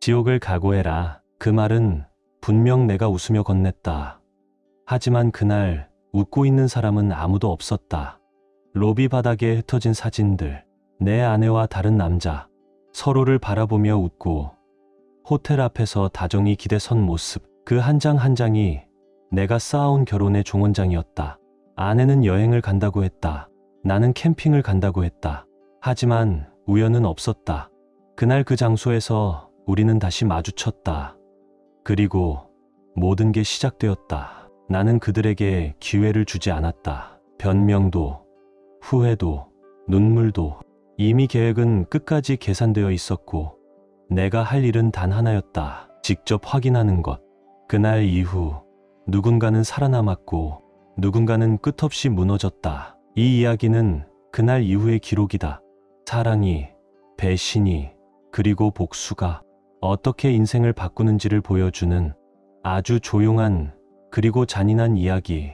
지옥을 각오해라. 그 말은 분명 내가 웃으며 건넸다. 하지만 그날 웃고 있는 사람은 아무도 없었다. 로비 바닥에 흩어진 사진들, 내 아내와 다른 남자, 서로를 바라보며 웃고 호텔 앞에서 다정히 기대 선 모습, 그 한 장 한 장이 내가 쌓아온 결혼의 종원장이었다. 아내는 여행을 간다고 했다. 나는 캠핑을 간다고 했다. 하지만 우연은 없었다. 그날 그 장소에서 우리는 다시 마주쳤다. 그리고 모든 게 시작되었다. 나는 그들에게 기회를 주지 않았다. 변명도, 후회도, 눈물도. 이미 계획은 끝까지 계산되어 있었고 내가 할 일은 단 하나였다. 직접 확인하는 것. 그날 이후 누군가는 살아남았고 누군가는 끝없이 무너졌다. 이 이야기는 그날 이후의 기록이다. 사랑이, 배신이, 그리고 복수가 어떻게 인생을 바꾸는지를 보여주는 아주 조용한 그리고 잔인한 이야기.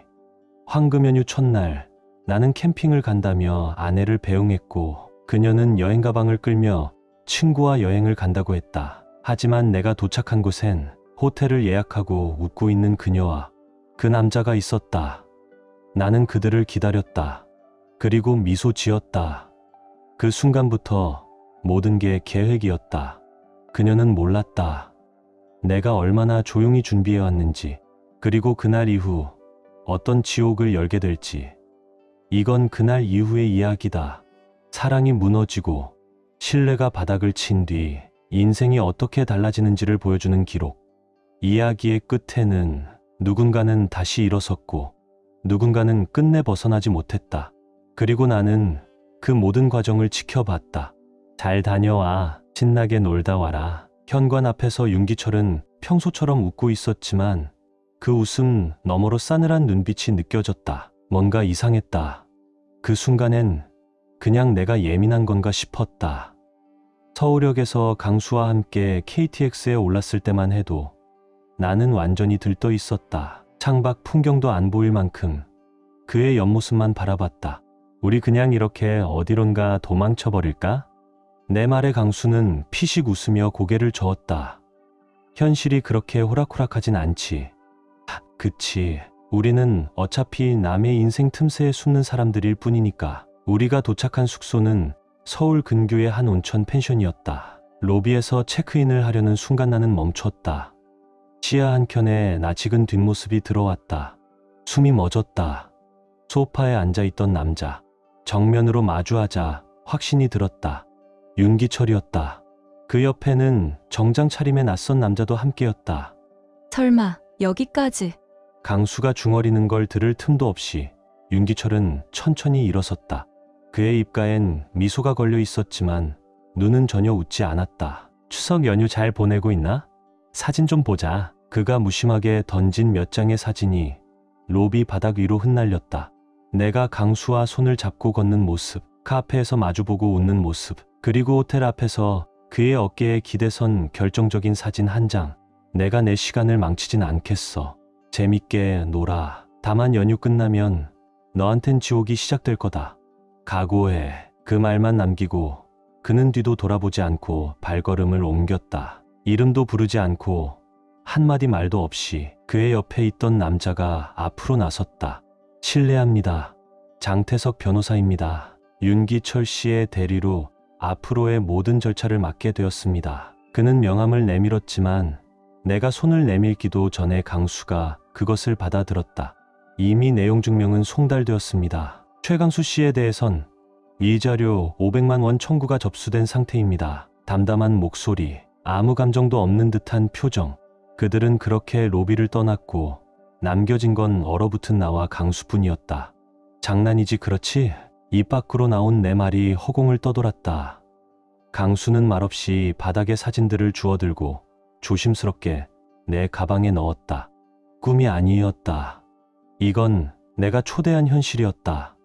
황금 연휴 첫날, 나는 캠핑을 간다며 아내를 배웅했고 그녀는 여행 가방을 끌며 친구와 여행을 간다고 했다. 하지만 내가 도착한 곳엔 호텔을 예약하고 웃고 있는 그녀와 그 남자가 있었다. 나는 그들을 기다렸다. 그리고 미소 지었다. 그 순간부터 모든 게 계획이었다. 그녀는 몰랐다. 내가 얼마나 조용히 준비해왔는지, 그리고 그날 이후 어떤 지옥을 열게 될지. 이건 그날 이후의 이야기다. 사랑이 무너지고 신뢰가 바닥을 친 뒤 인생이 어떻게 달라지는지를 보여주는 기록. 이야기의 끝에는 누군가는 다시 일어섰고 누군가는 끝내 벗어나지 못했다. 그리고 나는 그 모든 과정을 지켜봤다. 잘 다녀와. 신나게 놀다 와라. 현관 앞에서 윤기철은 평소처럼 웃고 있었지만 그 웃음 너머로 싸늘한 눈빛이 느껴졌다. 뭔가 이상했다. 그 순간엔 그냥 내가 예민한 건가 싶었다. 서울역에서 강수와 함께 KTX에 올랐을 때만 해도 나는 완전히 들떠 있었다. 창밖 풍경도 안 보일 만큼 그의 옆모습만 바라봤다. 우리 그냥 이렇게 어디론가 도망쳐버릴까? 내 말에 강수는 피식 웃으며 고개를 저었다. 현실이 그렇게 호락호락하진 않지. 그치. 우리는 어차피 남의 인생 틈새에 숨는 사람들일 뿐이니까. 우리가 도착한 숙소는 서울 근교의 한 온천 펜션이었다. 로비에서 체크인을 하려는 순간 나는 멈췄다. 시야 한켠에 낯익은 뒷모습이 들어왔다. 숨이 멎었다. 소파에 앉아있던 남자. 정면으로 마주하자 확신이 들었다. 윤기철이었다. 그 옆에는 정장 차림의 낯선 남자도 함께였다. 설마 여기까지. 강수가 중얼이는 걸 들을 틈도 없이 윤기철은 천천히 일어섰다. 그의 입가엔 미소가 걸려 있었지만 눈은 전혀 웃지 않았다. 추석 연휴 잘 보내고 있나? 사진 좀 보자. 그가 무심하게 던진 몇 장의 사진이 로비 바닥 위로 흩날렸다. 내가 강수와 손을 잡고 걷는 모습, 카페에서 마주보고 웃는 모습, 그리고 호텔 앞에서 그의 어깨에 기대선 결정적인 사진 한 장. 내가 내 시간을 망치진 않겠어. 재밌게 놀아. 다만 연휴 끝나면 너한텐 지옥이 시작될 거다. 각오해. 그 말만 남기고 그는 뒤도 돌아보지 않고 발걸음을 옮겼다. 이름도 부르지 않고 한마디 말도 없이 그의 옆에 있던 남자가 앞으로 나섰다. 실례합니다. 장태석 변호사입니다. 윤기철 씨의 대리로 앞으로의 모든 절차를 맡게 되었습니다. 그는 명함을 내밀었지만 내가 손을 내밀기도 전에 강수가 그것을 받아들었다. 이미 내용 증명은 송달되었습니다. 최강수 씨에 대해선 이 자료 500만 원 청구가 접수된 상태입니다. 담담한 목소리, 아무 감정도 없는 듯한 표정. 그들은 그렇게 로비를 떠났고 남겨진 건 얼어붙은 나와 강수뿐이었다. 장난이지 그렇지? 입 밖으로 나온 내 말이 허공을 떠돌았다. 강수는 말없이 바닥에 사진들을 주워들고 조심스럽게 내 가방에 넣었다. 꿈이 아니었다. 이건 내가 초대한 현실이었다.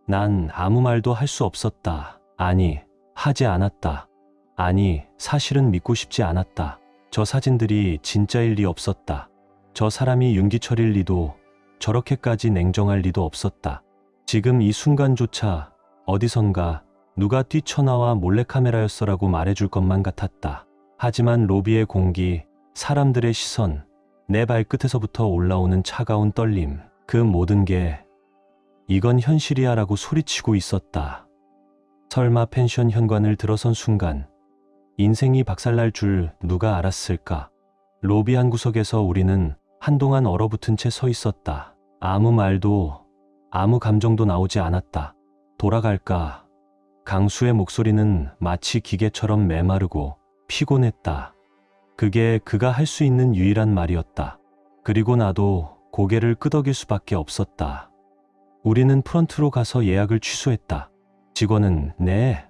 난 아무 말도 할 수 없었다. 아니, 하지 않았다. 아니, 사실은 믿고 싶지 않았다. 저 사진들이 진짜일 리 없었다. 저 사람이 윤기철일 리도, 저렇게까지 냉정할 리도 없었다. 지금 이 순간조차 어디선가 누가 뛰쳐나와 몰래카메라였어라고 말해줄 것만 같았다. 하지만 로비의 공기, 사람들의 시선, 내 발끝에서부터 올라오는 차가운 떨림, 그 모든 게 이건 현실이야 라고 소리치고 있었다. 설마 펜션 현관을 들어선 순간 인생이 박살날 줄 누가 알았을까? 로비 한 구석에서 우리는 한동안 얼어붙은 채 서 있었다. 아무 말도 아무 감정도 나오지 않았다. 돌아갈까? 강수의 목소리는 마치 기계처럼 메마르고 피곤했다. 그게 그가 할 수 있는 유일한 말이었다. 그리고 나도 고개를 끄덕일 수밖에 없었다. 우리는 프런트로 가서 예약을 취소했다. 직원은 네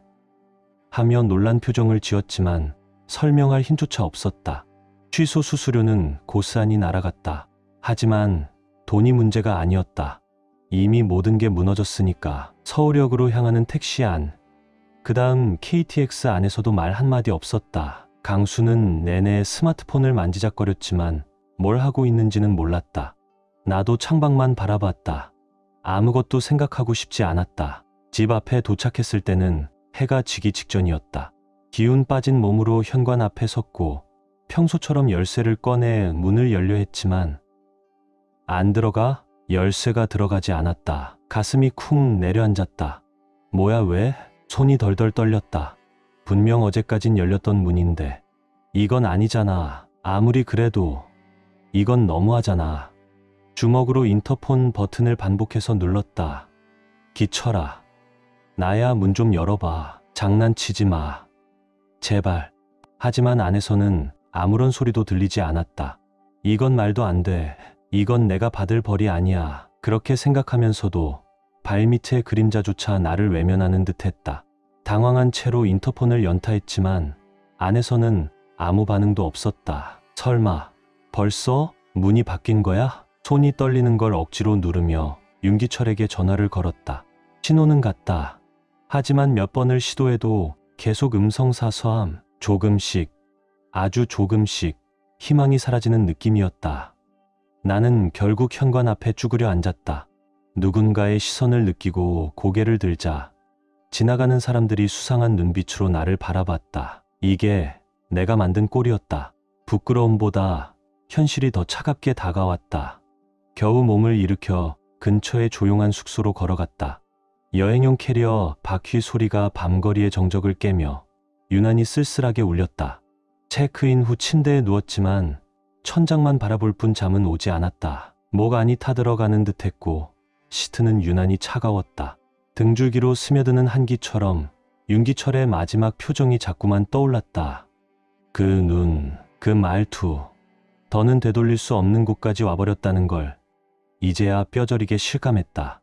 하며 놀란 표정을 지었지만 설명할 힘조차 없었다. 취소 수수료는 고스란히 날아갔다. 하지만 돈이 문제가 아니었다. 이미 모든 게 무너졌으니까. 서울역으로 향하는 택시 안. 그 다음 KTX 안에서도 말 한마디 없었다. 강수는 내내 스마트폰을 만지작거렸지만 뭘 하고 있는지는 몰랐다. 나도 창밖만 바라봤다. 아무것도 생각하고 싶지 않았다. 집 앞에 도착했을 때는 해가 지기 직전이었다. 기운 빠진 몸으로 현관 앞에 섰고 평소처럼 열쇠를 꺼내 문을 열려 했지만 안 들어가? 열쇠가 들어가지 않았다. 가슴이 쿵 내려앉았다. 뭐야 왜? 손이 덜덜 떨렸다. 분명 어제까진 열렸던 문인데 이건 아니잖아. 아무리 그래도 이건 너무하잖아. 주먹으로 인터폰 버튼을 반복해서 눌렀다. 기철아. 나야 문 좀 열어봐. 장난치지 마. 제발. 하지만 안에서는 아무런 소리도 들리지 않았다. 이건 말도 안 돼. 이건 내가 받을 벌이 아니야. 그렇게 생각하면서도 발밑의 그림자조차 나를 외면하는 듯했다. 당황한 채로 인터폰을 연타했지만 안에서는 아무 반응도 없었다. 설마 벌써 문이 바뀐 거야? 손이 떨리는 걸 억지로 누르며 윤기철에게 전화를 걸었다. 신호는 갔다. 하지만 몇 번을 시도해도 계속 음성사서함. 조금씩, 아주 조금씩 희망이 사라지는 느낌이었다. 나는 결국 현관 앞에 쭈그려 앉았다. 누군가의 시선을 느끼고 고개를 들자 지나가는 사람들이 수상한 눈빛으로 나를 바라봤다. 이게 내가 만든 꼴이었다. 부끄러움보다 현실이 더 차갑게 다가왔다. 겨우 몸을 일으켜 근처의 조용한 숙소로 걸어갔다. 여행용 캐리어 바퀴 소리가 밤거리의 정적을 깨며 유난히 쓸쓸하게 울렸다. 체크인 후 침대에 누웠지만 천장만 바라볼 뿐 잠은 오지 않았다. 목 안이 타들어가는 듯했고 시트는 유난히 차가웠다. 등줄기로 스며드는 한기처럼 윤기철의 마지막 표정이 자꾸만 떠올랐다. 그 눈, 그 말투. 더는 되돌릴 수 없는 곳까지 와버렸다는 걸 이제야 뼈저리게 실감했다.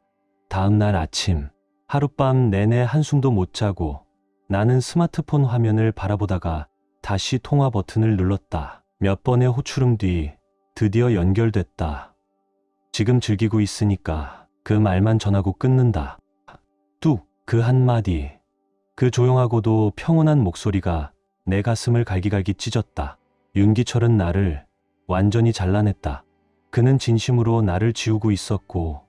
다음 날 아침, 하룻밤 내내 한숨도 못 자고 나는 스마트폰 화면을 바라보다가 다시 통화 버튼을 눌렀다. 몇 번의 호출음 뒤 드디어 연결됐다. 지금 즐기고 있으니까 그 말만 전하고 끊는다. 뚝, 그 한마디. 그 조용하고도 평온한 목소리가 내 가슴을 갈기갈기 찢었다. 윤기철은 나를 완전히 잘라냈다. 그는 진심으로 나를 지우고 있었고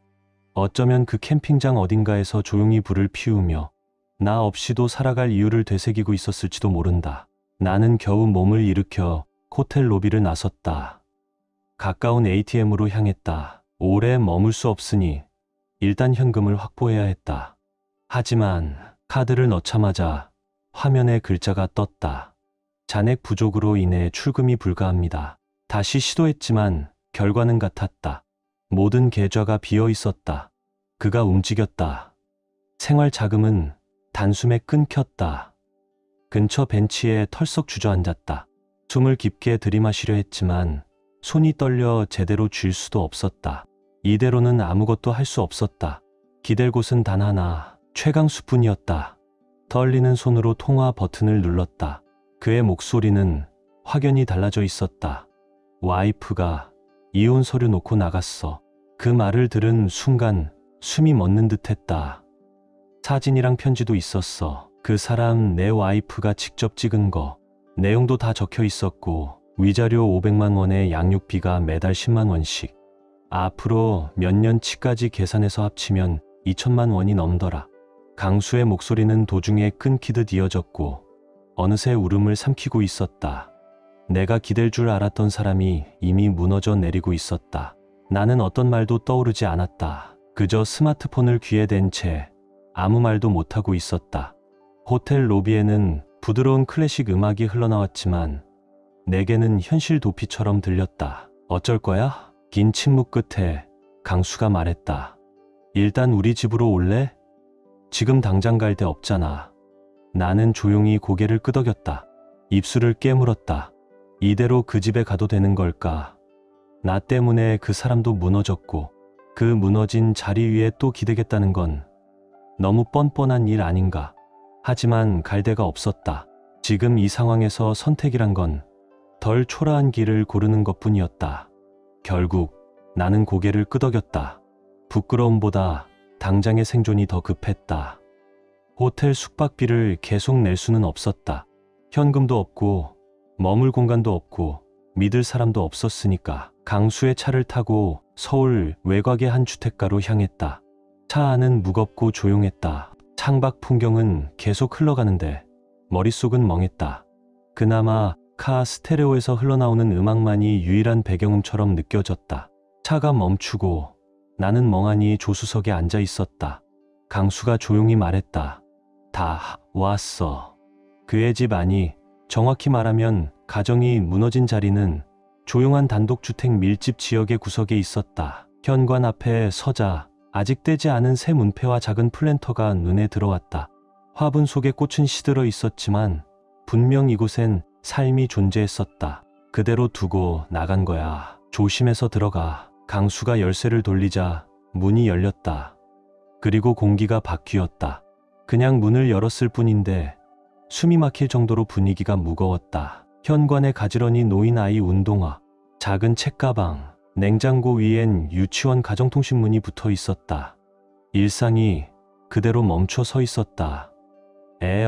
어쩌면 그 캠핑장 어딘가에서 조용히 불을 피우며 나 없이도 살아갈 이유를 되새기고 있었을지도 모른다. 나는 겨우 몸을 일으켜 호텔 로비를 나섰다. 가까운 ATM으로 향했다. 오래 머물 수 없으니 일단 현금을 확보해야 했다. 하지만 카드를 넣자마자 화면에 글자가 떴다. 잔액 부족으로 인해 출금이 불가합니다. 다시 시도했지만 결과는 같았다. 모든 계좌가 비어 있었다. 그가 움직였다. 생활 자금은 단숨에 끊겼다. 근처 벤치에 털썩 주저앉았다. 숨을 깊게 들이마시려 했지만 손이 떨려 제대로 쥘 수도 없었다. 이대로는 아무것도 할 수 없었다. 기댈 곳은 단 하나, 최강수뿐이었다. 떨리는 손으로 통화 버튼을 눌렀다. 그의 목소리는 확연히 달라져 있었다. 와이프가 이혼 서류 놓고 나갔어. 그 말을 들은 순간 숨이 멎는 듯했다. 사진이랑 편지도 있었어. 그 사람 내 와이프가 직접 찍은 거. 내용도 다 적혀 있었고 위자료 500만 원에 양육비가 매달 10만 원씩. 앞으로 몇 년치까지 계산해서 합치면 2천만 원이 넘더라. 강수의 목소리는 도중에 끊기듯 이어졌고 어느새 울음을 삼키고 있었다. 내가 기댈 줄 알았던 사람이 이미 무너져 내리고 있었다. 나는 어떤 말도 떠오르지 않았다. 그저 스마트폰을 귀에 댄 채 아무 말도 못하고 있었다. 호텔 로비에는 부드러운 클래식 음악이 흘러나왔지만 내게는 현실 도피처럼 들렸다. 어쩔 거야? 긴 침묵 끝에 강수가 말했다. 일단 우리 집으로 올래? 지금 당장 갈 데 없잖아. 나는 조용히 고개를 끄덕였다. 입술을 깨물었다. 이대로 그 집에 가도 되는 걸까? 나 때문에 그 사람도 무너졌고 그 무너진 자리 위에 또 기대겠다는 건 너무 뻔뻔한 일 아닌가? 하지만 갈 데가 없었다. 지금 이 상황에서 선택이란 건 덜 초라한 길을 고르는 것뿐이었다. 결국 나는 고개를 끄덕였다. 부끄러움보다 당장의 생존이 더 급했다. 호텔 숙박비를 계속 낼 수는 없었다. 현금도 없고 머물 공간도 없고 믿을 사람도 없었으니까 강수의 차를 타고 서울 외곽의 한 주택가로 향했다. 차 안은 무겁고 조용했다. 창밖 풍경은 계속 흘러가는데 머릿속은 멍했다. 그나마 카 스테레오에서 흘러나오는 음악만이 유일한 배경음처럼 느껴졌다. 차가 멈추고 나는 멍하니 조수석에 앉아 있었다. 강수가 조용히 말했다. 다 왔어. 그의 집 아니, 정확히 말하면 가정이 무너진 자리는 조용한 단독주택 밀집 지역의 구석에 있었다. 현관 앞에 서자 아직 떼지 않은 새 문패와 작은 플랜터가 눈에 들어왔다. 화분 속에 꽃은 시들어 있었지만 분명 이곳엔 삶이 존재했었다. 그대로 두고 나간 거야. 조심해서 들어가. 강수가 열쇠를 돌리자 문이 열렸다. 그리고 공기가 바뀌었다. 그냥 문을 열었을 뿐인데 숨이 막힐 정도로 분위기가 무거웠다. 현관에 가지런히 놓인 아이 운동화, 작은 책가방, 냉장고 위엔 유치원 가정통신문이 붙어 있었다. 일상이 그대로 멈춰 서 있었다.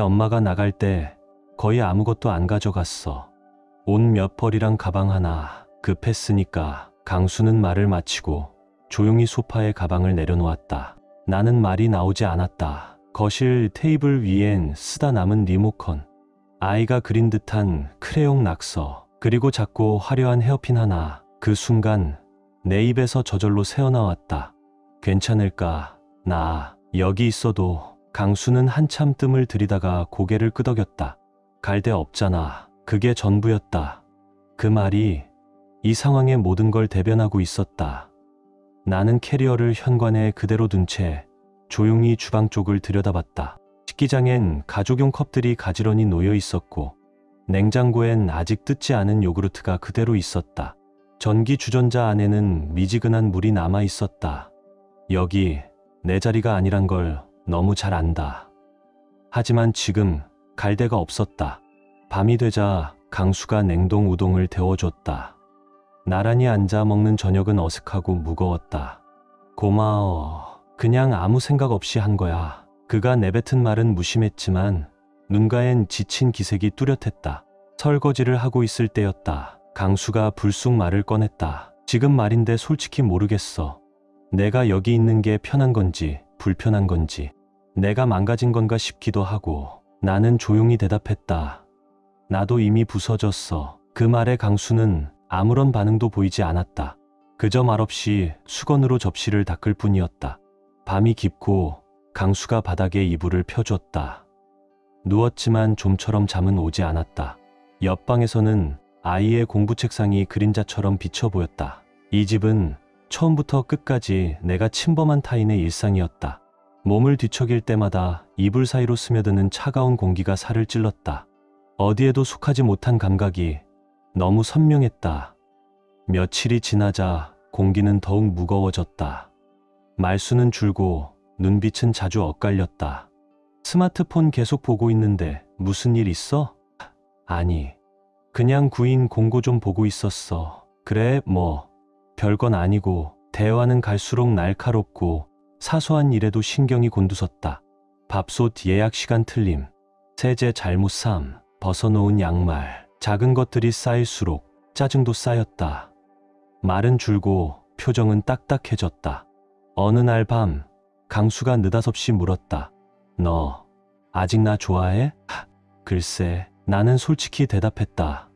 엄마가 나갈 때 거의 아무것도 안 가져갔어. 옷 몇 벌이랑 가방 하나. 급했으니까. 강수는 말을 마치고 조용히 소파에 가방을 내려놓았다. 나는 말이 나오지 않았다. 거실 테이블 위엔 쓰다 남은 리모컨, 아이가 그린 듯한 크레용 낙서, 그리고 작고 화려한 헤어핀 하나. 그 순간 내 입에서 저절로 새어나왔다. 괜찮을까? 나 여기 있어도. 강수는 한참 뜸을 들이다가 고개를 끄덕였다. 갈 데 없잖아. 그게 전부였다. 그 말이 이 상황의 모든 걸 대변하고 있었다. 나는 캐리어를 현관에 그대로 둔 채 조용히 주방 쪽을 들여다봤다. 식기장엔 가족용 컵들이 가지런히 놓여 있었고 냉장고엔 아직 뜯지 않은 요구르트가 그대로 있었다. 전기 주전자 안에는 미지근한 물이 남아 있었다. 여기 내 자리가 아니란 걸 너무 잘 안다. 하지만 지금 갈 데가 없었다. 밤이 되자 강수가 냉동 우동을 데워줬다. 나란히 앉아 먹는 저녁은 어색하고 무거웠다. 고마워. 그냥 아무 생각 없이 한 거야. 그가 내뱉은 말은 무심했지만 눈가엔 지친 기색이 뚜렷했다. 설거지를 하고 있을 때였다. 강수가 불쑥 말을 꺼냈다. 지금 말인데 솔직히 모르겠어. 내가 여기 있는 게 편한 건지 불편한 건지, 내가 망가진 건가 싶기도 하고. 나는 조용히 대답했다. 나도 이미 부서졌어. 그 말에 강수는 아무런 반응도 보이지 않았다. 그저 말없이 수건으로 접시를 닦을 뿐이었다. 밤이 깊고 강수가 바닥에 이불을 펴줬다. 누웠지만 좀처럼 잠은 오지 않았다. 옆방에서는 아이의 공부 책상이 그림자처럼 비쳐 보였다. 이 집은 처음부터 끝까지 내가 침범한 타인의 일상이었다. 몸을 뒤척일 때마다 이불 사이로 스며드는 차가운 공기가 살을 찔렀다. 어디에도 속하지 못한 감각이 너무 선명했다. 며칠이 지나자 공기는 더욱 무거워졌다. 말수는 줄고 눈빛은 자주 엇갈렸다. 스마트폰 계속 보고 있는데 무슨 일 있어? 아니, 그냥 구인 공고 좀 보고 있었어. 그래, 뭐 별건 아니고. 대화는 갈수록 날카롭고 사소한 일에도 신경이 곤두섰다. 밥솥 예약 시간 틀림, 세제 잘못 삶, 벗어놓은 양말, 작은 것들이 쌓일수록 짜증도 쌓였다. 말은 줄고 표정은 딱딱해졌다. 어느 날 밤 강수가 느닷없이 물었다. 너 아직 나 좋아해? 글쎄, 나는 솔직히 대답했다.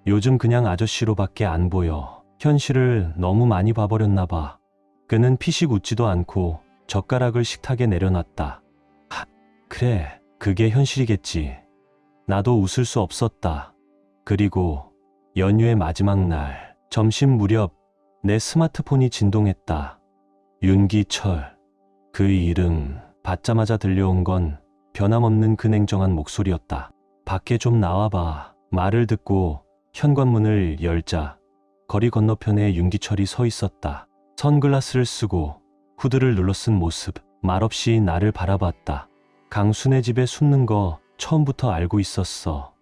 요즘 그냥 아저씨로밖에 안 보여. 현실을 너무 많이 봐버렸나 봐. 그는 피식 웃지도 않고 젓가락을 식탁에 내려놨다. 그래, 그게 현실이겠지. 나도 웃을 수 없었다. 그리고 연휴의 마지막 날, 점심 무렵 내 스마트폰이 진동했다. 윤기철. 그 이름 받자마자 들려온 건 변함없는 그 냉정한 목소리였다. 밖에 좀 나와봐. 말을 듣고 현관문을 열자 거리 건너편에 윤기철이 서 있었다. 선글라스를 쓰고 후드를 눌러쓴 모습, 말없이 나를 바라봤다. 강순의 집에 숨는 거 처음부터 알고 있었어.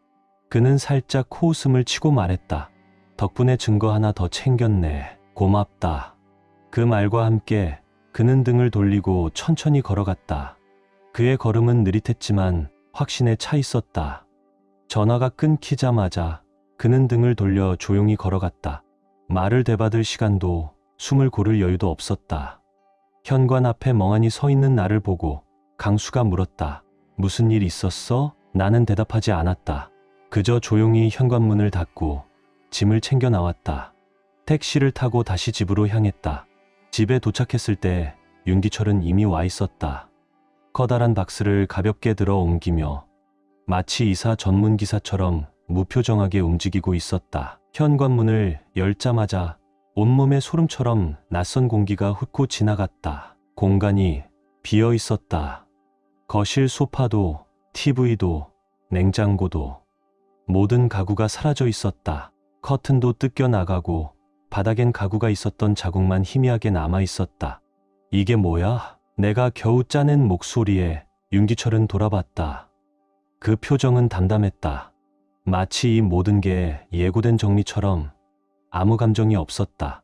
그는 살짝 코웃음을 치고 말했다. 덕분에 증거 하나 더 챙겼네. 고맙다. 그 말과 함께 그는 등을 돌리고 천천히 걸어갔다. 그의 걸음은 느릿했지만 확신에 차 있었다. 전화가 끊기자마자 그는 등을 돌려 조용히 걸어갔다. 말을 되받을 시간도 숨을 고를 여유도 없었다. 현관 앞에 멍하니 서 있는 나를 보고 강수가 물었다. 무슨 일 있었어? 나는 대답하지 않았다. 그저 조용히 현관문을 닫고 짐을 챙겨 나왔다. 택시를 타고 다시 집으로 향했다. 집에 도착했을 때 윤기철은 이미 와 있었다. 커다란 박스를 가볍게 들어 옮기며 마치 이사 전문 기사처럼 무표정하게 움직이고 있었다. 현관문을 열자마자 온몸에 소름처럼 낯선 공기가 훑고 지나갔다. 공간이 비어 있었다. 거실 소파도, TV도, 냉장고도, 모든 가구가 사라져 있었다. 커튼도 뜯겨 나가고 바닥엔 가구가 있었던 자국만 희미하게 남아 있었다. 이게 뭐야? 내가 겨우 짜낸 목소리에 윤기철은 돌아봤다. 그 표정은 담담했다. 마치 이 모든 게 예고된 정리처럼 아무 감정이 없었다.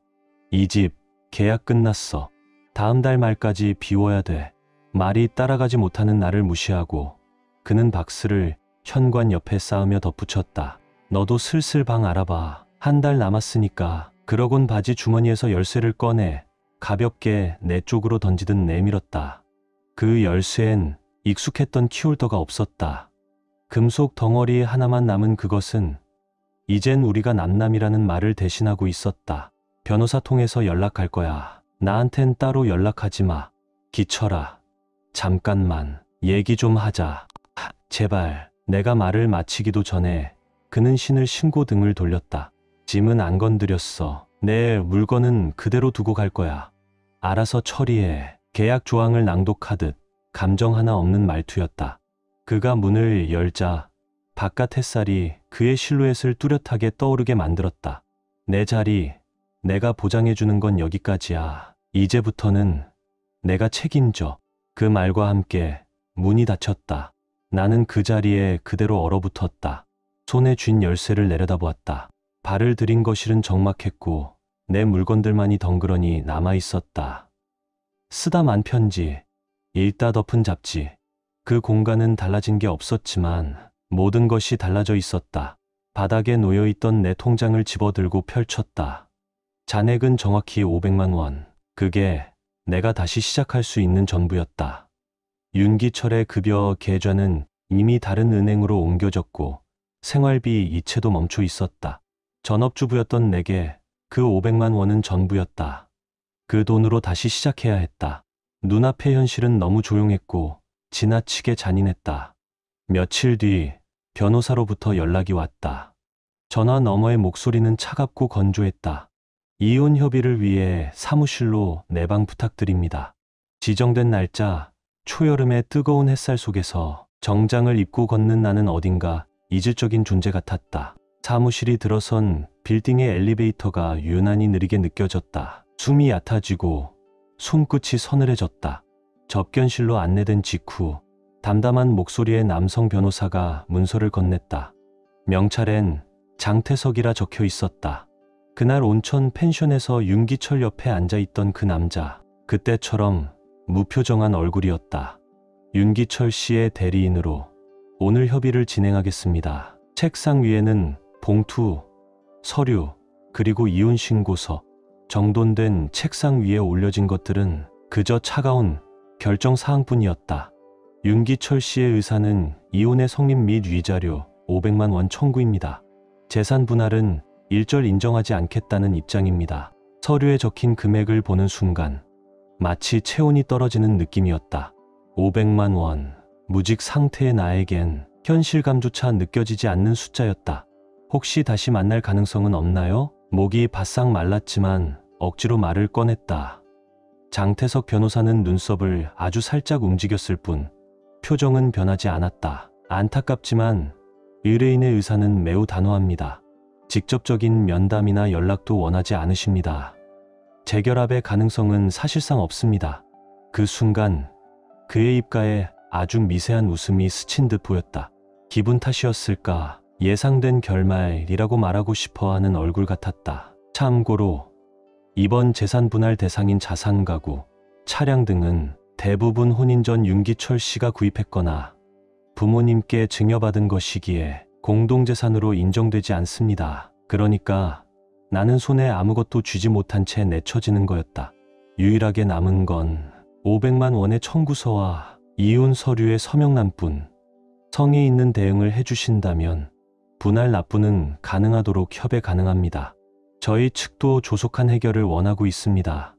이 집 계약 끝났어. 다음 달 말까지 비워야 돼. 말이 따라가지 못하는 나를 무시하고 그는 박스를 현관 옆에 쌓으며 덧붙였다. 너도 슬슬 방 알아봐. 한 달 남았으니까. 그러곤 바지 주머니에서 열쇠를 꺼내 가볍게 내 쪽으로 던지듯 내밀었다. 그 열쇠엔 익숙했던 키홀더가 없었다. 금속 덩어리 하나만 남은 그것은 이젠 우리가 남남이라는 말을 대신하고 있었다. 변호사 통해서 연락할 거야. 나한텐 따로 연락하지 마. 기철아, 잠깐만 얘기 좀 하자. 제발. 내가 말을 마치기도 전에 그는 신을 신고 등을 돌렸다. 짐은 안 건드렸어. 내 물건은 그대로 두고 갈 거야. 알아서 처리해. 계약 조항을 낭독하듯 감정 하나 없는 말투였다. 그가 문을 열자 바깥 햇살이 그의 실루엣을 뚜렷하게 떠오르게 만들었다. 내 자리, 내가 보장해주는 건 여기까지야. 이제부터는 내가 책임져. 그 말과 함께 문이 닫혔다. 나는 그 자리에 그대로 얼어붙었다. 손에 쥔 열쇠를 내려다보았다. 발을 들인 거실은 적막했고 내 물건들만이 덩그러니 남아있었다. 쓰다 만 편지, 읽다 덮은 잡지. 그 공간은 달라진 게 없었지만 모든 것이 달라져 있었다. 바닥에 놓여있던 내 통장을 집어들고 펼쳤다. 잔액은 정확히 500만 원. 그게 내가 다시 시작할 수 있는 전부였다. 윤기철의 급여 계좌는 이미 다른 은행으로 옮겨졌고 생활비 이체도 멈춰 있었다. 전업주부였던 내게 그 500만 원은 전부였다. 그 돈으로 다시 시작해야 했다. 눈앞의 현실은 너무 조용했고 지나치게 잔인했다. 며칠 뒤 변호사로부터 연락이 왔다. 전화 너머의 목소리는 차갑고 건조했다. 이혼 협의를 위해 사무실로 내방 부탁드립니다. 지정된 날짜, 초여름의 뜨거운 햇살 속에서 정장을 입고 걷는 나는 어딘가 이질적인 존재 같았다. 사무실이 들어선 빌딩의 엘리베이터가 유난히 느리게 느껴졌다. 숨이 얕아지고 손끝이 서늘해졌다. 접견실로 안내된 직후 담담한 목소리의 남성 변호사가 문서를 건넸다. 명찰엔 장태석이라 적혀 있었다. 그날 온천 펜션에서 윤기철 옆에 앉아있던 그 남자, 그때처럼 무표정한 얼굴이었다. 윤기철 씨의 대리인으로 오늘 협의를 진행하겠습니다. 책상 위에는 봉투, 서류, 그리고 이혼 신고서. 정돈된 책상 위에 올려진 것들은 그저 차가운 결정 사항뿐이었다. 윤기철 씨의 의사는 이혼의 성립 및 위자료 500만 원 청구입니다. 재산 분할은 일절 인정하지 않겠다는 입장입니다. 서류에 적힌 금액을 보는 순간 마치 체온이 떨어지는 느낌이었다. 500만 원. 무직 상태의 나에겐 현실감조차 느껴지지 않는 숫자였다. 혹시 다시 만날 가능성은 없나요? 목이 바싹 말랐지만 억지로 말을 꺼냈다. 장태석 변호사는 눈썹을 아주 살짝 움직였을 뿐 표정은 변하지 않았다. 안타깝지만 의뢰인의 의사는 매우 단호합니다. 직접적인 면담이나 연락도 원하지 않으십니다. 재결합의 가능성은 사실상 없습니다. 그 순간 그의 입가에 아주 미세한 웃음이 스친 듯 보였다. 기분 탓이었을까? 예상된 결말이라고 말하고 싶어 하는 얼굴 같았다. 참고로 이번 재산 분할 대상인 자산 가구, 차량 등은 대부분 혼인 전 윤기철 씨가 구입했거나 부모님께 증여받은 것이기에 공동재산으로 인정되지 않습니다. 그러니까 나는 손에 아무것도 쥐지 못한 채 내쳐지는 거였다. 유일하게 남은 건 500만 원의 청구서와 이혼 서류의 서명란뿐. 성의 있는 대응을 해주신다면 분할 납부는 가능하도록 협의 가능합니다. 저희 측도 조속한 해결을 원하고 있습니다.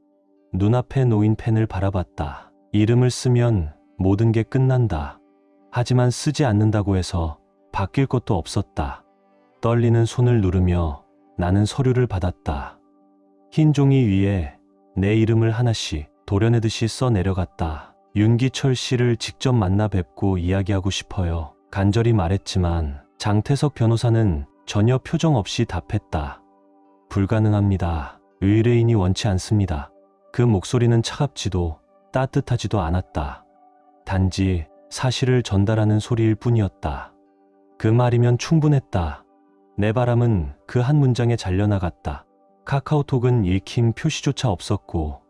눈앞에 놓인 펜을 바라봤다. 이름을 쓰면 모든 게 끝난다. 하지만 쓰지 않는다고 해서 바뀔 것도 없었다. 떨리는 손을 누르며 나는 서류를 받았다. 흰 종이 위에 내 이름을 하나씩 도려내듯이 써 내려갔다. 윤기철 씨를 직접 만나 뵙고 이야기하고 싶어요. 간절히 말했지만 장태석 변호사는 전혀 표정 없이 답했다. 불가능합니다. 의뢰인이 원치 않습니다. 그 목소리는 차갑지도 따뜻하지도 않았다. 단지 사실을 전달하는 소리일 뿐이었다. 그 말이면 충분했다. 내 바람은 그 한 문장에 잘려나갔다. 카카오톡은 읽힘 표시조차 없었고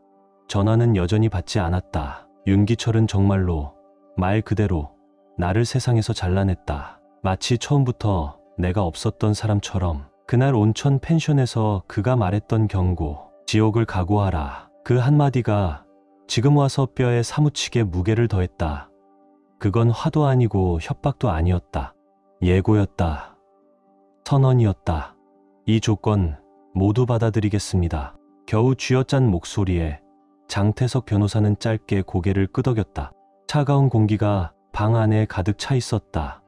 전화는 여전히 받지 않았다. 윤기철은 정말로 말 그대로 나를 세상에서 잘라냈다. 마치 처음부터 내가 없었던 사람처럼. 그날 온천 펜션에서 그가 말했던 경고, 지옥을 각오하라. 그 한마디가 지금 와서 뼈에 사무치게 무게를 더했다. 그건 화도 아니고 협박도 아니었다. 예고였다. 선언이었다. 이 조건 모두 받아들이겠습니다. 겨우 쥐어짠 목소리에 장태석 변호사는 짧게 고개를 끄덕였다. 차가운 공기가 방 안에 가득 차 있었다.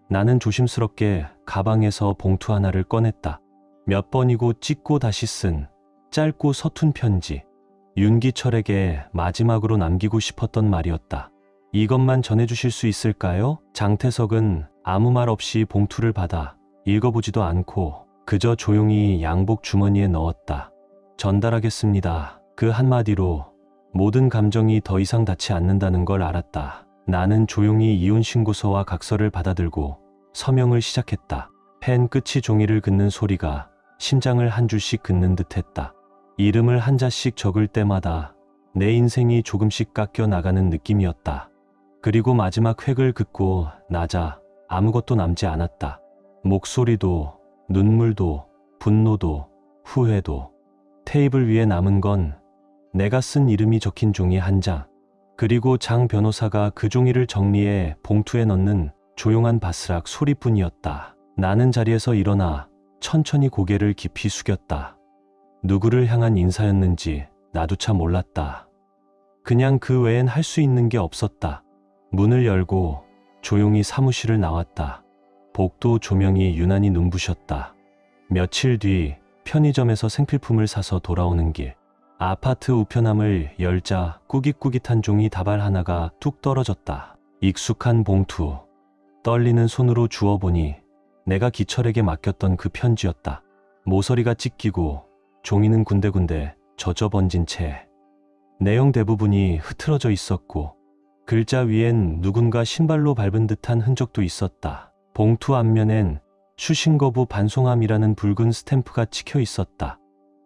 나는 조심스럽게 가방에서 봉투 하나를 꺼냈다. 몇 번이고 찍고 다시 쓴 짧고 서툰 편지. 윤기철에게 마지막으로 남기고 싶었던 말이었다. 이것만 전해주실 수 있을까요? 장태석은 아무 말 없이 봉투를 받아 읽어보지도 않고 그저 조용히 양복 주머니에 넣었다. 전달하겠습니다. 그 한마디로 모든 감정이 더 이상 닿지 않는다는 걸 알았다. 나는 조용히 이혼 신고서와 각서를 받아들고 서명을 시작했다. 펜 끝이 종이를 긋는 소리가 심장을 한 줄씩 긋는 듯했다. 이름을 한자씩 적을 때마다 내 인생이 조금씩 깎여 나가는 느낌이었다. 그리고 마지막 획을 긋고 나자 아무것도 남지 않았다. 목소리도, 눈물도, 분노도, 후회도. 테이블 위에 남은 건 내가 쓴 이름이 적힌 종이 한 장. 그리고 장 변호사가 그 종이를 정리해 봉투에 넣는 조용한 바스락 소리뿐이었다. 나는 자리에서 일어나 천천히 고개를 깊이 숙였다. 누구를 향한 인사였는지 나조차 몰랐다. 그냥 그 외엔 할 수 있는 게 없었다. 문을 열고 조용히 사무실을 나왔다. 복도 조명이 유난히 눈부셨다. 며칠 뒤 편의점에서 생필품을 사서 돌아오는 길. 아파트 우편함을 열자 꾸깃꾸깃한 종이 다발 하나가 뚝 떨어졌다. 익숙한 봉투. 떨리는 손으로 주워보니 내가 기철에게 맡겼던 그 편지였다. 모서리가 찢기고 종이는 군데군데 젖어번진 채 내용 대부분이 흐트러져 있었고 글자 위엔 누군가 신발로 밟은 듯한 흔적도 있었다. 봉투 앞면엔 수신 거부 반송함이라는 붉은 스탬프가 찍혀 있었다.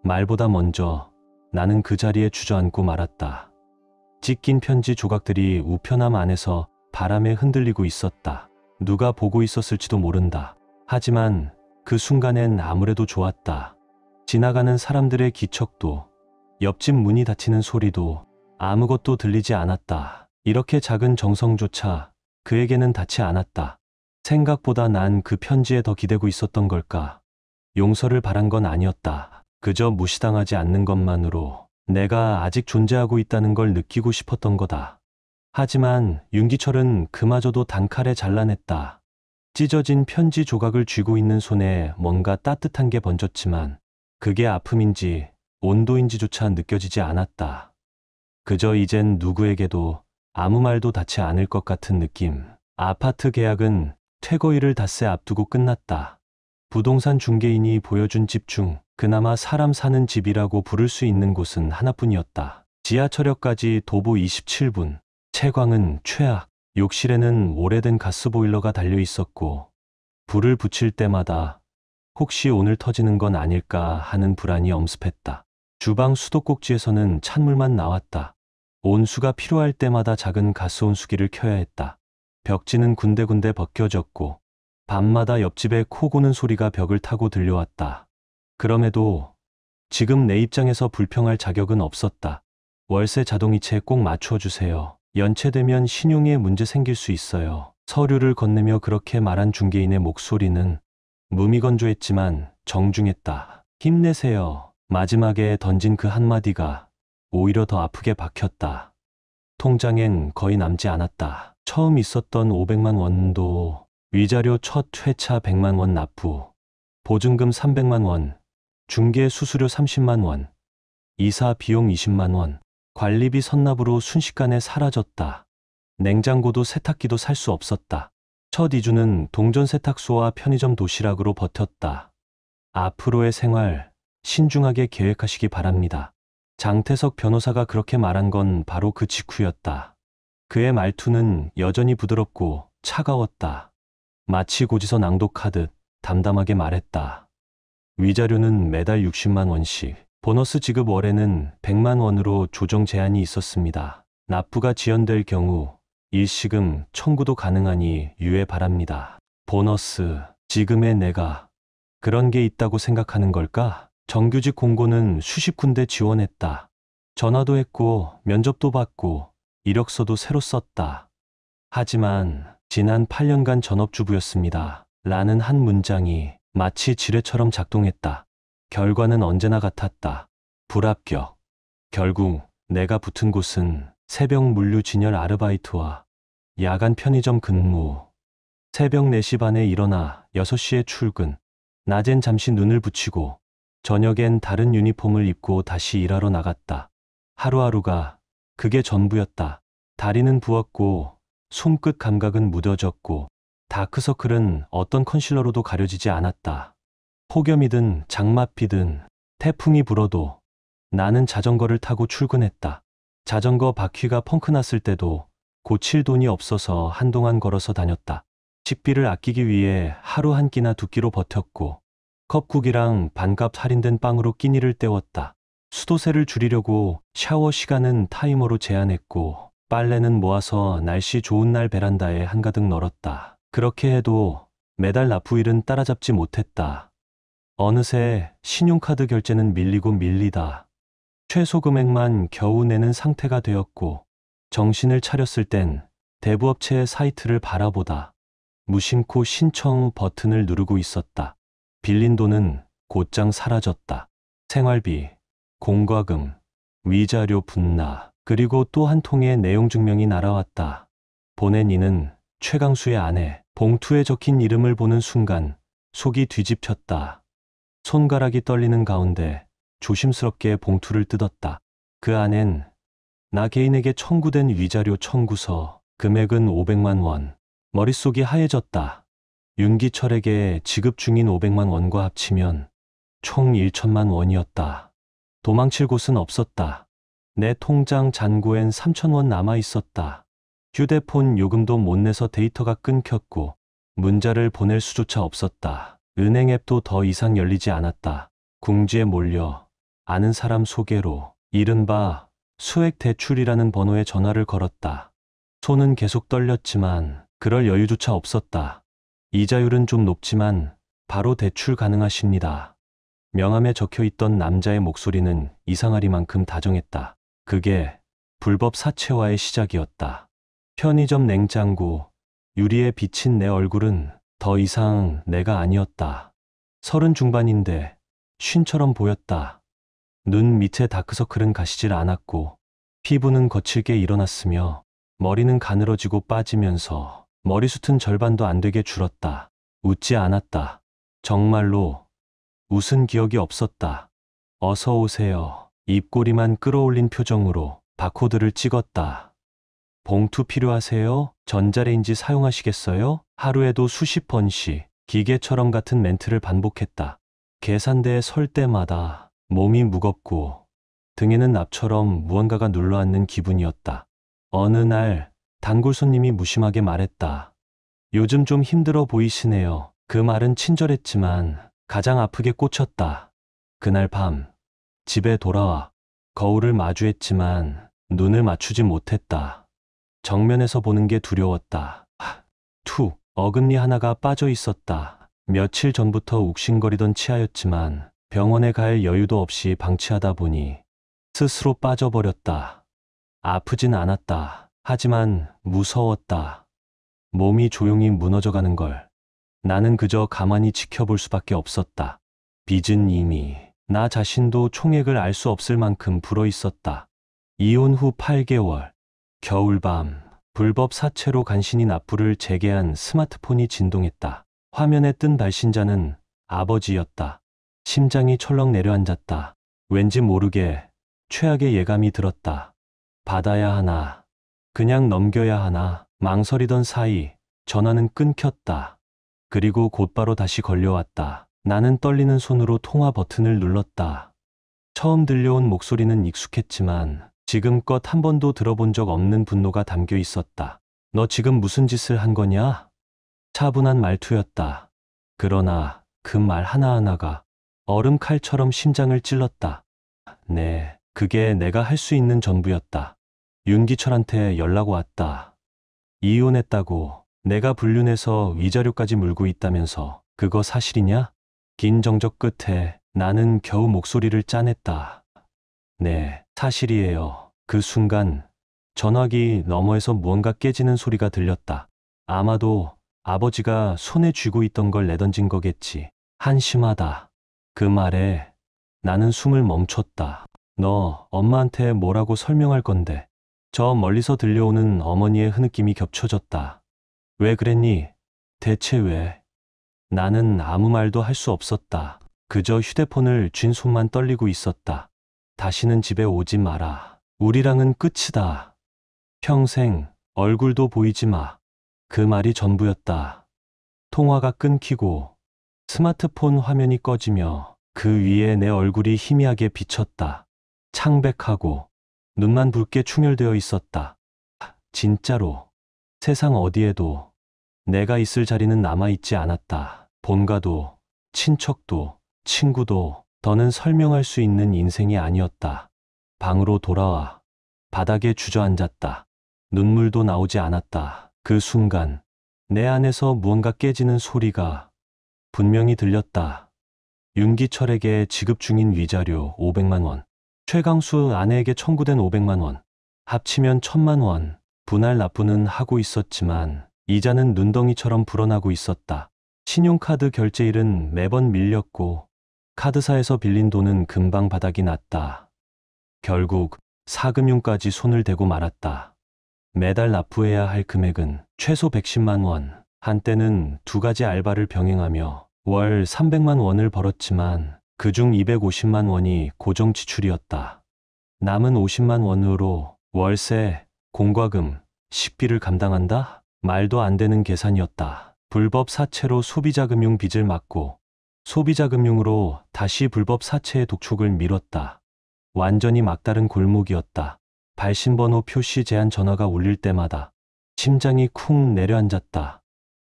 말보다 먼저 나는 그 자리에 주저앉고 말았다. 찢긴 편지 조각들이 우편함 안에서 바람에 흔들리고 있었다. 누가 보고 있었을지도 모른다. 하지만 그 순간엔 아무래도 좋았다. 지나가는 사람들의 기척도, 옆집 문이 닫히는 소리도 아무것도 들리지 않았다. 이렇게 작은 정성조차 그에게는 닿지 않았다. 생각보다 난 그 편지에 더 기대고 있었던 걸까? 용서를 바란 건 아니었다. 그저 무시당하지 않는 것만으로 내가 아직 존재하고 있다는 걸 느끼고 싶었던 거다. 하지만 윤기철은 그마저도 단칼에 잘라냈다. 찢어진 편지 조각을 쥐고 있는 손에 뭔가 따뜻한 게 번졌지만 그게 아픔인지 온도인지조차 느껴지지 않았다. 그저 이젠 누구에게도 아무 말도 닿지 않을 것 같은 느낌. 아파트 계약은 퇴거일을 닷새 앞두고 끝났다. 부동산 중개인이 보여준 집 중 그나마 사람 사는 집이라고 부를 수 있는 곳은 하나뿐이었다. 지하철역까지 도보 27분. 채광은 최악. 욕실에는 오래된 가스보일러가 달려 있었고 불을 붙일 때마다 혹시 오늘 터지는 건 아닐까 하는 불안이 엄습했다. 주방 수도꼭지에서는 찬물만 나왔다. 온수가 필요할 때마다 작은 가스 온수기를 켜야 했다. 벽지는 군데군데 벗겨졌고 밤마다 옆집에 코 고는 소리가 벽을 타고 들려왔다. 그럼에도 지금 내 입장에서 불평할 자격은 없었다. 월세 자동이체 꼭 맞춰주세요. 연체되면 신용에 문제 생길 수 있어요. 서류를 건네며 그렇게 말한 중개인의 목소리는 무미건조했지만 정중했다. 힘내세요. 마지막에 던진 그 한마디가 오히려 더 아프게 박혔다. 통장엔 거의 남지 않았다. 처음 있었던 500만 원도 위자료 첫 회차 100만 원 납부, 보증금 300만 원, 중개 수수료 30만 원, 이사 비용 20만 원, 관리비 선납으로 순식간에 사라졌다. 냉장고도 세탁기도 살 수 없었다. 첫 2주는 동전 세탁소와 편의점 도시락으로 버텼다. 앞으로의 생활 신중하게 계획하시기 바랍니다. 장태석 변호사가 그렇게 말한 건 바로 그 직후였다. 그의 말투는 여전히 부드럽고 차가웠다. 마치 고지서 낭독하듯 담담하게 말했다. 위자료는 매달 60만 원씩, 보너스 지급 월에는 100만 원으로 조정 제한이 있었습니다. 납부가 지연될 경우 일시금 청구도 가능하니 유의 바랍니다. 보너스, 지금의 내가 그런 게 있다고 생각하는 걸까? 정규직 공고는 수십 군데 지원했다. 전화도 했고 면접도 받고 이력서도 새로 썼다. 하지만 지난 8년간 전업주부였습니다. 라는 한 문장이 마치 지뢰처럼 작동했다. 결과는 언제나 같았다. 불합격. 결국 내가 붙은 곳은 새벽 물류 진열 아르바이트와 야간 편의점 근무. 새벽 4시 반에 일어나 6시에 출근. 낮엔 잠시 눈을 붙이고 저녁엔 다른 유니폼을 입고 다시 일하러 나갔다. 하루하루가 그게 전부였다. 다리는 부었고 손끝 감각은 무뎌졌고 다크서클은 어떤 컨실러로도 가려지지 않았다. 폭염이든 장맛비든 태풍이 불어도 나는 자전거를 타고 출근했다. 자전거 바퀴가 펑크 났을 때도 고칠 돈이 없어서 한동안 걸어서 다녔다. 식비를 아끼기 위해 하루 한 끼나 두 끼로 버텼고 컵국이랑 반값 할인된 빵으로 끼니를 때웠다. 수도세를 줄이려고 샤워 시간은 타이머로 제한했고 빨래는 모아서 날씨 좋은 날 베란다에 한가득 널었다. 그렇게 해도 매달 납부일은 따라잡지 못했다. 어느새 신용카드 결제는 밀리고 밀리다. 최소 금액만 겨우 내는 상태가 되었고 정신을 차렸을 땐 대부업체의 사이트를 바라보다 무심코 신청 버튼을 누르고 있었다. 빌린 돈은 곧장 사라졌다. 생활비, 공과금, 위자료 분나, 그리고 또 한 통의 내용 증명이 날아왔다. 보낸 이는 최강수의 아내. 봉투에 적힌 이름을 보는 순간 속이 뒤집혔다. 손가락이 떨리는 가운데 조심스럽게 봉투를 뜯었다. 그 안엔 나 개인에게 청구된 위자료 청구서, 금액은 500만 원. 머릿속이 하얘졌다. 윤기철에게 지급 중인 500만 원과 합치면 총 1천만 원이었다. 도망칠 곳은 없었다. 내 통장 잔고엔 3천 원 남아 있었다. 휴대폰 요금도 못 내서 데이터가 끊겼고 문자를 보낼 수조차 없었다. 은행 앱도 더 이상 열리지 않았다. 궁지에 몰려 아는 사람 소개로 이른바 수액 대출이라는 번호에 전화를 걸었다. 손은 계속 떨렸지만 그럴 여유조차 없었다. 이자율은 좀 높지만 바로 대출 가능하십니다. 명함에 적혀있던 남자의 목소리는 이상하리만큼 다정했다. 그게 불법 사채와의 시작이었다. 편의점 냉장고, 유리에 비친 내 얼굴은 더 이상 내가 아니었다. 서른 중반인데 쉰처럼 보였다. 눈 밑에 다크서클은 가시질 않았고 피부는 거칠게 일어났으며 머리는 가늘어지고 빠지면서 머리숱은 절반도 안 되게 줄었다. 웃지 않았다. 정말로 웃은 기억이 없었다. 어서 오세요. 입꼬리만 끌어올린 표정으로 바코드를 찍었다. 봉투 필요하세요? 전자레인지 사용하시겠어요? 하루에도 수십 번씩 기계처럼 같은 멘트를 반복했다. 계산대에 설 때마다 몸이 무겁고 등에는 납처럼 무언가가 눌러앉는 기분이었다. 어느 날 단골 손님이 무심하게 말했다. 요즘 좀 힘들어 보이시네요. 그 말은 친절했지만 가장 아프게 꽂혔다. 그날 밤 집에 돌아와 거울을 마주했지만 눈을 맞추지 못했다. 정면에서 보는 게 두려웠다. 어금니 하나가 빠져 있었다. 며칠 전부터 욱신거리던 치아였지만 병원에 갈 여유도 없이 방치하다 보니 스스로 빠져버렸다. 아프진 않았다. 하지만 무서웠다. 몸이 조용히 무너져가는 걸 나는 그저 가만히 지켜볼 수밖에 없었다. 빚은 이미 나 자신도 총액을 알 수 없을 만큼 불어 있었다. 이혼 후 8개월, 겨울밤, 불법 사채로 간신히 납부를 재개한 스마트폰이 진동했다. 화면에 뜬 발신자는 아버지였다. 심장이 철렁 내려앉았다. 왠지 모르게 최악의 예감이 들었다. 받아야 하나, 그냥 넘겨야 하나, 망설이던 사이 전화는 끊겼다. 그리고 곧바로 다시 걸려왔다. 나는 떨리는 손으로 통화 버튼을 눌렀다. 처음 들려온 목소리는 익숙했지만 지금껏 한 번도 들어본 적 없는 분노가 담겨 있었다. 너 지금 무슨 짓을 한 거냐? 차분한 말투였다. 그러나 그 말 하나하나가 얼음 칼처럼 심장을 찔렀다. 네, 그게 내가 할 수 있는 전부였다. 윤기철한테 연락 왔다. 이혼했다고, 내가 불륜해서 위자료까지 물고 있다면서 그거 사실이냐? 긴 정적 끝에 나는 겨우 목소리를 짜냈다. 네, 사실이에요. 그 순간 전화기 너머에서 무언가 깨지는 소리가 들렸다. 아마도 아버지가 손에 쥐고 있던 걸 내던진 거겠지. 한심하다. 그 말에 나는 숨을 멈췄다. 너 엄마한테 뭐라고 설명할 건데. 저 멀리서 들려오는 어머니의 흐느낌이 겹쳐졌다. 왜 그랬니? 대체 왜? 나는 아무 말도 할 수 없었다. 그저 휴대폰을 쥔 손만 떨리고 있었다. 다시는 집에 오지 마라. 우리랑은 끝이다. 평생 얼굴도 보이지 마. 그 말이 전부였다. 통화가 끊기고 스마트폰 화면이 꺼지며 그 위에 내 얼굴이 희미하게 비쳤다. 창백하고 눈만 붉게 충혈되어 있었다. 진짜로 세상 어디에도 내가 있을 자리는 남아있지 않았다. 본가도 친척도 친구도 더는 설명할 수 있는 인생이 아니었다. 방으로 돌아와 바닥에 주저앉았다. 눈물도 나오지 않았다. 그 순간 내 안에서 무언가 깨지는 소리가 분명히 들렸다. 윤기철에게 지급 중인 위자료 500만 원, 최강수 아내에게 청구된 500만 원, 합치면 1000만 원. 분할 납부는 하고 있었지만 이자는 눈덩이처럼 불어나고 있었다. 신용카드 결제일은 매번 밀렸고 카드사에서 빌린 돈은 금방 바닥이 났다. 결국 사금융까지 손을 대고 말았다. 매달 납부해야 할 금액은 최소 110만 원. 한때는 2가지 알바를 병행하며 월 300만 원을 벌었지만 그중 250만 원이 고정 지출이었다. 남은 50만 원으로 월세, 공과금, 식비를 감당한다? 말도 안 되는 계산이었다. 불법 사채로 소비자금융 빚을 막고 소비자금융으로 다시 불법 사채의 독촉을 미뤘다. 완전히 막다른 골목이었다. 발신번호 표시 제한 전화가 울릴 때마다 심장이 쿵 내려앉았다.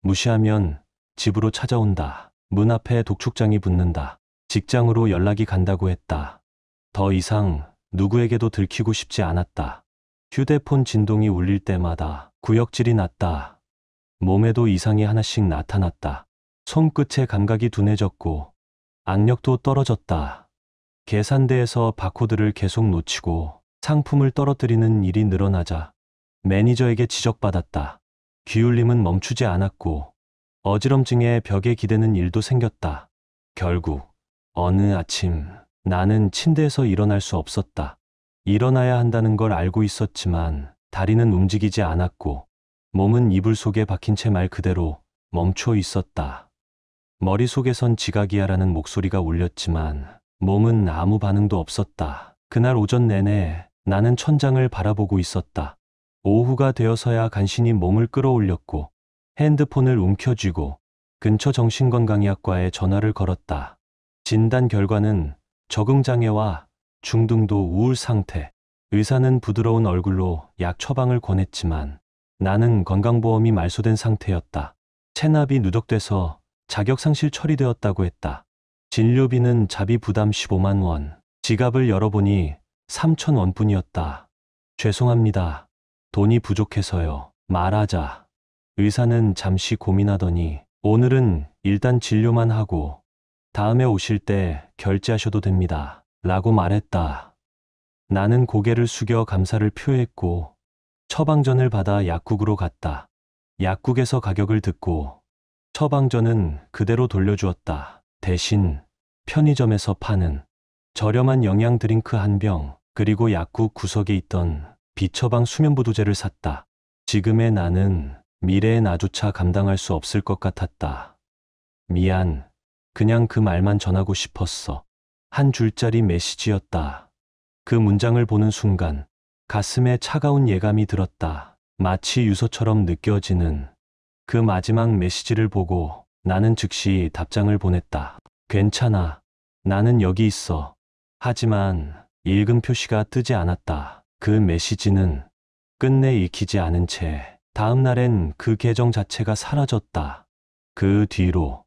무시하면 집으로 찾아온다. 문 앞에 독촉장이 붙는다. 직장으로 연락이 간다고 했다. 더 이상 누구에게도 들키고 싶지 않았다. 휴대폰 진동이 울릴 때마다 구역질이 났다. 몸에도 이상이 하나씩 나타났다. 손끝의 감각이 둔해졌고 악력도 떨어졌다. 계산대에서 바코드를 계속 놓치고 상품을 떨어뜨리는 일이 늘어나자 매니저에게 지적받았다. 기울림은 멈추지 않았고 어지럼증에 벽에 기대는 일도 생겼다. 결국 어느 아침 나는 침대에서 일어날 수 없었다. 일어나야 한다는 걸 알고 있었지만 다리는 움직이지 않았고 몸은 이불 속에 박힌 채 말 그대로 멈춰 있었다. 머릿속에선 지각이야라는 목소리가 울렸지만 몸은 아무 반응도 없었다. 그날 오전 내내 나는 천장을 바라보고 있었다. 오후가 되어서야 간신히 몸을 끌어올렸고 핸드폰을 움켜쥐고 근처 정신건강의학과에 전화를 걸었다. 진단 결과는 적응장애와 중등도 우울 상태. 의사는 부드러운 얼굴로 약 처방을 권했지만 나는 건강보험이 말소된 상태였다. 체납이 누적돼서 자격상실 처리되었다고 했다. 진료비는 자비 부담 15만 원. 지갑을 열어보니 3천 원뿐이었다. 죄송합니다. 돈이 부족해서요. 말하자. 의사는 잠시 고민하더니 오늘은 일단 진료만 하고 다음에 오실 때 결제하셔도 됩니다. 라고 말했다. 나는 고개를 숙여 감사를 표했고 처방전을 받아 약국으로 갔다. 약국에서 가격을 듣고 처방전은 그대로 돌려주었다. 대신 편의점에서 파는 저렴한 영양 드링크 한 병, 그리고 약국 구석에 있던 비처방 수면부도제를 샀다. 지금의 나는 미래의 나조차 감당할 수 없을 것 같았다. 미안. 그냥 그 말만 전하고 싶었어. 한 줄짜리 메시지였다. 그 문장을 보는 순간 가슴에 차가운 예감이 들었다. 마치 유서처럼 느껴지는 그 마지막 메시지를 보고 나는 즉시 답장을 보냈다. 괜찮아. 나는 여기 있어. 하지만 읽음 표시가 뜨지 않았다. 그 메시지는 끝내 읽히지 않은 채 다음 날엔 그 계정 자체가 사라졌다. 그 뒤로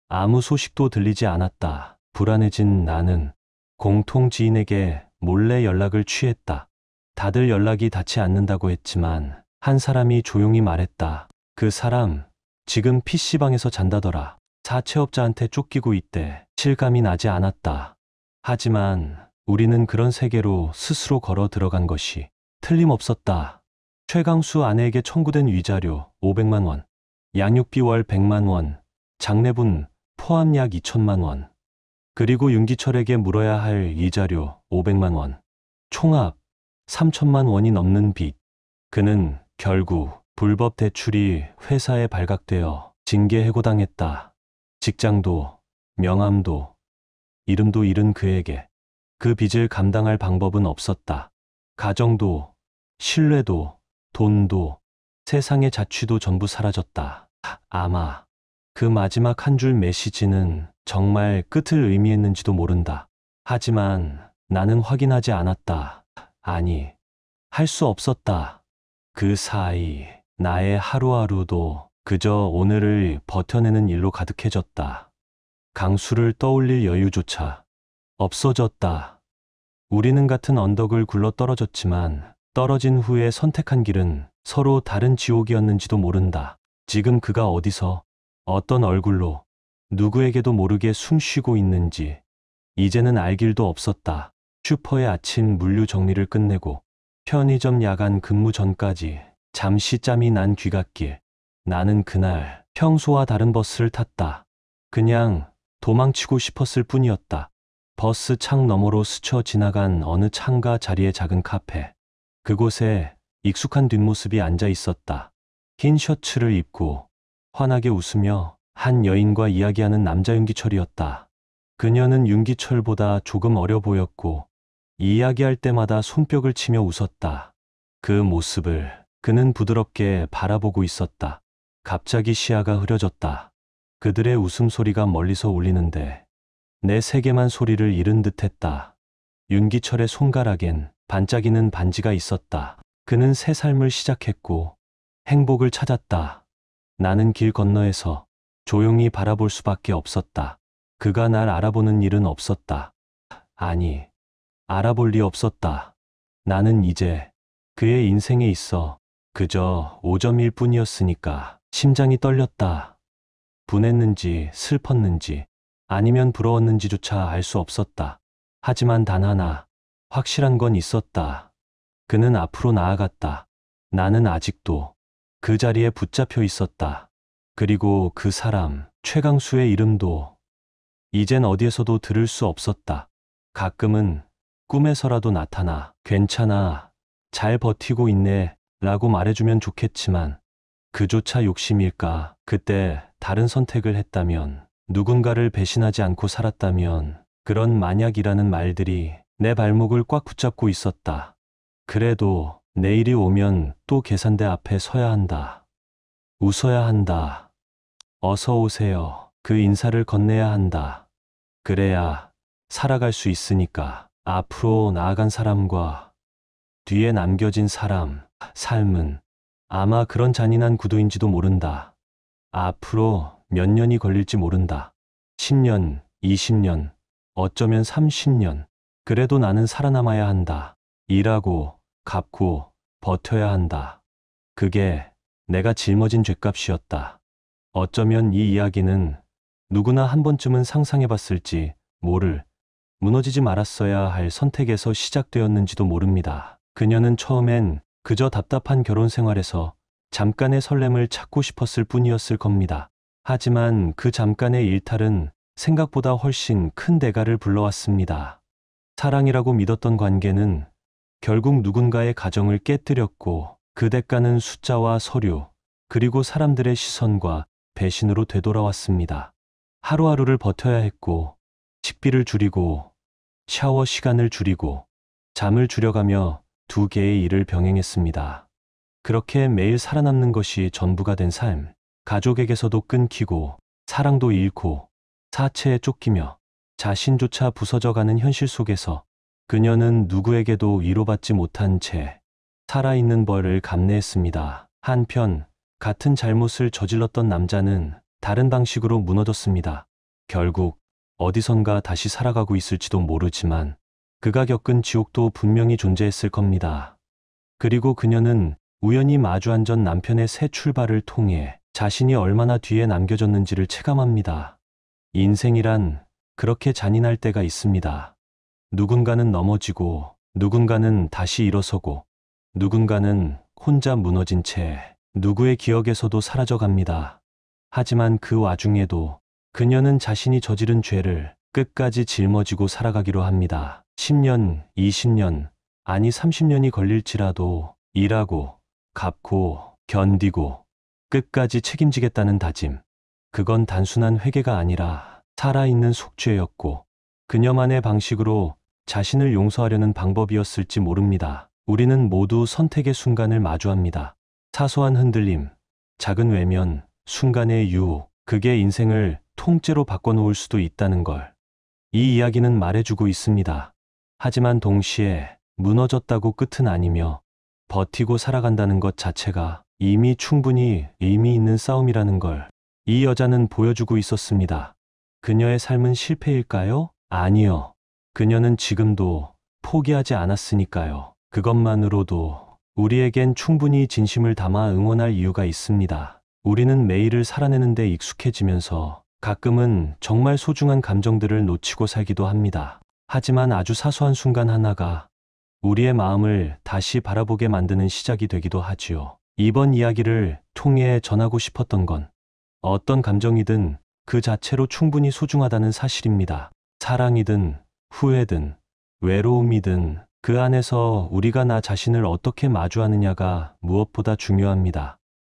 아무 소식도 들리지 않았다. 불안해진 나는 공통 지인에게 몰래 연락을 취했다. 다들 연락이 닿지 않는다고 했지만 한 사람이 조용히 말했다. 그 사람 지금 PC방에서 잔다더라. 사채업자한테 쫓기고 있대. 실감이 나지 않았다. 하지만 우리는 그런 세계로 스스로 걸어 들어간 것이 틀림없었다. 최강수 아내에게 청구된 위자료 500만 원, 양육비 월 100만 원, 장례분 포함 약 2천만 원, 그리고 윤기철에게 물어야 할 이자료 500만 원, 총합 3천만 원이 넘는 빚. 그는 결국 불법 대출이 회사에 발각되어 징계 해고당했다. 직장도, 명함도, 이름도 잃은 그에게 그 빚을 감당할 방법은 없었다. 가정도, 신뢰도, 돈도, 세상의 자취도 전부 사라졌다. 아마 그 마지막 한 줄 메시지는 정말 끝을 의미했는지도 모른다. 하지만 나는 확인하지 않았다. 아니, 할 수 없었다. 그 사이 나의 하루하루도 그저 오늘을 버텨내는 일로 가득해졌다. 강수를 떠올릴 여유조차 없어졌다. 우리는 같은 언덕을 굴러 떨어졌지만 떨어진 후에 선택한 길은 서로 다른 지옥이었는지도 모른다. 지금 그가 어디서 어떤 얼굴로 누구에게도 모르게 숨 쉬고 있는지 이제는 알 길도 없었다. 슈퍼의 아침 물류 정리를 끝내고 편의점 야간 근무 전까지 잠시 짬이 난 귀갓길. 나는 그날 평소와 다른 버스를 탔다. 그냥 도망치고 싶었을 뿐이었다. 버스 창 너머로 스쳐 지나간 어느 창가 자리의 작은 카페. 그곳에 익숙한 뒷모습이 앉아 있었다. 흰 셔츠를 입고 환하게 웃으며 한 여인과 이야기하는 남자 윤기철이었다. 그녀는 윤기철보다 조금 어려 보였고 이야기할 때마다 손뼉을 치며 웃었다. 그 모습을 그는 부드럽게 바라보고 있었다. 갑자기 시야가 흐려졌다. 그들의 웃음소리가 멀리서 울리는데 내 세계만 소리를 잃은 듯했다. 윤기철의 손가락엔 반짝이는 반지가 있었다. 그는 새 삶을 시작했고 행복을 찾았다. 나는 길 건너에서 조용히 바라볼 수밖에 없었다. 그가 날 알아보는 일은 없었다. 아니, 알아볼 리 없었다. 나는 이제 그의 인생에 있어 그저 5점일 뿐이었으니까 심장이 떨렸다. 분했는지 슬펐는지 아니면 부러웠는지조차 알 수 없었다. 하지만 단 하나 확실한 건 있었다. 그는 앞으로 나아갔다. 나는 아직도 그 자리에 붙잡혀 있었다. 그리고 그 사람 최강수의 이름도 이젠 어디에서도 들을 수 없었다. 가끔은 꿈에서라도 나타나 괜찮아, 잘 버티고 있네 라고 말해주면 좋겠지만 그조차 욕심일까? 그때 다른 선택을 했다면, 누군가를 배신하지 않고 살았다면, 그런 만약이라는 말들이 내 발목을 꽉 붙잡고 있었다. 그래도 내일이 오면 또 계산대 앞에 서야 한다. 웃어야 한다. 어서 오세요. 그 인사를 건네야 한다. 그래야 살아갈 수 있으니까. 앞으로 나아간 사람과 뒤에 남겨진 사람, 삶은 아마 그런 잔인한 구도인지도 모른다. 앞으로 몇 년이 걸릴지 모른다. 10년, 20년, 어쩌면 30년. 그래도 나는 살아남아야 한다. 일하고, 갚고, 버텨야 한다. 그게 내가 짊어진 죗값이었다. 어쩌면 이 이야기는 누구나 한 번쯤은 상상해봤을지 모를, 무너지지 말았어야 할 선택에서 시작되었는지도 모릅니다. 그녀는 처음엔 그저 답답한 결혼 생활에서 잠깐의 설렘을 찾고 싶었을 뿐이었을 겁니다. 하지만 그 잠깐의 일탈은 생각보다 훨씬 큰 대가를 불러왔습니다. 사랑이라고 믿었던 관계는 결국 누군가의 가정을 깨뜨렸고, 그 대가는 숫자와 서류, 그리고 사람들의 시선과 배신으로 되돌아왔습니다. 하루하루를 버텨야 했고, 식비를 줄이고, 샤워 시간을 줄이고, 잠을 줄여가며 두 개의 일을 병행했습니다. 그렇게 매일 살아남는 것이 전부가 된 삶, 가족에게서도 끊기고, 사랑도 잃고, 사체에 쫓기며 자신조차 부서져가는 현실 속에서 그녀는 누구에게도 위로받지 못한 채 살아있는 벌을 감내했습니다. 한편 같은 잘못을 저질렀던 남자는 다른 방식으로 무너졌습니다. 결국 어디선가 다시 살아가고 있을지도 모르지만 그가 겪은 지옥도 분명히 존재했을 겁니다. 그리고 그녀는 우연히 마주 앉은 남편의 새 출발을 통해 자신이 얼마나 뒤에 남겨졌는지를 체감합니다. 인생이란 그렇게 잔인할 때가 있습니다. 누군가는 넘어지고, 누군가는 다시 일어서고, 누군가는 혼자 무너진 채 누구의 기억에서도 사라져갑니다. 하지만 그 와중에도 그녀는 자신이 저지른 죄를 끝까지 짊어지고 살아가기로 합니다. 10년, 20년, 아니 30년이 걸릴지라도 일하고, 갚고, 견디고, 끝까지 책임지겠다는 다짐. 그건 단순한 회개가 아니라 살아있는 속죄였고, 그녀만의 방식으로 자신을 용서하려는 방법이었을지 모릅니다. 우리는 모두 선택의 순간을 마주합니다. 사소한 흔들림, 작은 외면, 순간의 유혹, 그게 인생을 통째로 바꿔놓을 수도 있다는 걸. 이 이야기는 말해주고 있습니다. 하지만 동시에 무너졌다고 끝은 아니며 버티고 살아간다는 것 자체가 이미 충분히 의미 있는 싸움이라는 걸 이 여자는 보여주고 있었습니다. 그녀의 삶은 실패일까요? 아니요. 그녀는 지금도 포기하지 않았으니까요. 그것만으로도 우리에겐 충분히 진심을 담아 응원할 이유가 있습니다. 우리는 매일을 살아내는 데 익숙해지면서 가끔은 정말 소중한 감정들을 놓치고 살기도 합니다. 하지만 아주 사소한 순간 하나가 우리의 마음을 다시 바라보게 만드는 시작이 되기도 하지요. 이번 이야기를 통해 전하고 싶었던 건 어떤 감정이든 그 자체로 충분히 소중하다는 사실입니다. 사랑이든 후회든 외로움이든 그 안에서 우리가 나 자신을 어떻게 마주하느냐가 무엇보다 중요합니다.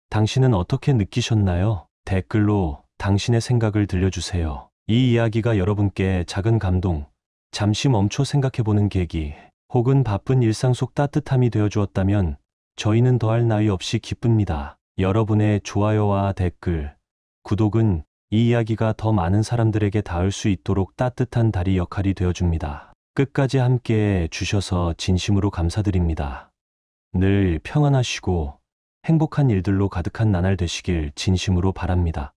당신은 어떻게 느끼셨나요? 댓글로 당신의 생각을 들려주세요. 이 이야기가 여러분께 작은 감동, 잠시 멈춰 생각해보는 계기, 혹은 바쁜 일상 속 따뜻함이 되어주었다면 저희는 더할 나위 없이 기쁩니다. 여러분의 좋아요와 댓글, 구독은 이 이야기가 더 많은 사람들에게 닿을 수 있도록 따뜻한 다리 역할이 되어줍니다. 끝까지 함께 해주셔서 진심으로 감사드립니다. 늘 평안하시고 행복한 일들로 가득한 나날 되시길 진심으로 바랍니다.